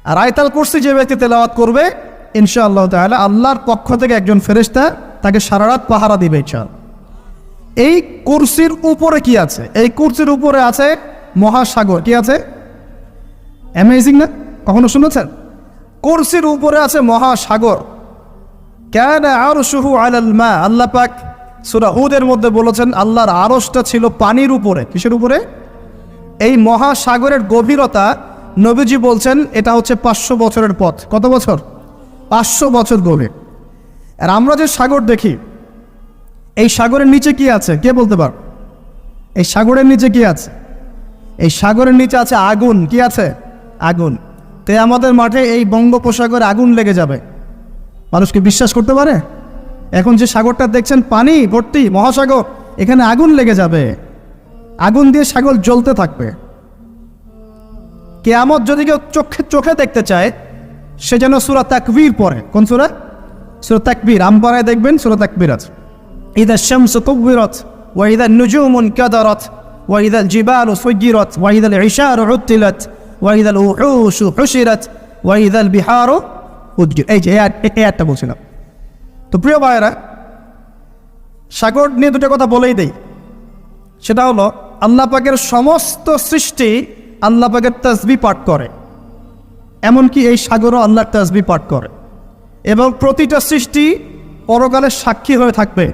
আর আয়াতুল কুরসি যে ব্যক্তি তেলাওয়াত করবে ইনশাআল্লাহ তাআলা আল্লাহর পক্ষ থেকে একজন ফেরেশতা তাকে সারা রাত পাহারা দিবে ইনশাআল্লাহ। এই কুরসির উপরে কি আছে? এই কুরসির উপরে আছে মহাসাগর। কি আছে? অ্যামেজিং না? কখনো শুনেছেন? কুরসির উপরে আছে মহাসাগর। কানা আরশুহু আলাল মা, আল্লাহ পাক সূরা হুদের মধ্যে বলেছেন আল্লাহর আরশটা ছিল পানির উপরে। কিসের উপরে? এই মহাসাগরের গভীরতা নবীজি বলছেন এটা হচ্ছে 500 বছরের পথ। কত বছর? 500 বছর গভীর। আর আমরা যে সাগর দেখি, এই সাগরের নিচে কি আছে কে বলতে পার? এই সাগরের নিচে কি আছে? এই সাগরের নিচে আছে আগুন। কি আছে? আগুন। তাই আমাদের মাঠে এই বঙ্গোপসাগরে আগুন লেগে যাবে, মানুষকে বিশ্বাস করতে পারে? এখন যে সাগরটা দেখছেন পানি ভর্তি মহাসাগর, এখানে আগুন লেগে যাবে, আগুন দিয়ে সাগর জ্বলতে থাকবে। কিয়ামত যদি কেউ চোখে দেখতে চায় সে যেন সূরা তাকবীর পড়ে। কোন সূরা? সূরা তাকবীর। আমপাড়ায় দেখবেন সূরা তাকবীর আছে। ইযা শামসু কুবিরাত ওয়া ইযা নুজুমু কাদারাত ওয়া ইযা জিবালু সুয়িরাত ওয়া ইযা ইশারু উতিলাত ওয়া ইযা উহুশু হুশিরাত ওয়া ইযা বিহারু উদজির। এই যে একটা বলছিলাম। তো প্রিয় ভাইরা, সাগর নিয়ে দুটো কথা বলেই দেই। সেটা হলো আল্লাহ পাকের সমস্ত সৃষ্টি আল্লাহ পাকের তাসবিহ পাঠ করে, এমনকি এই সাগরও আল্লাহর তাসবিহ পাঠ করে, এবং প্রতিটা সৃষ্টি পরকালে সাক্ষী হয়ে থাকবে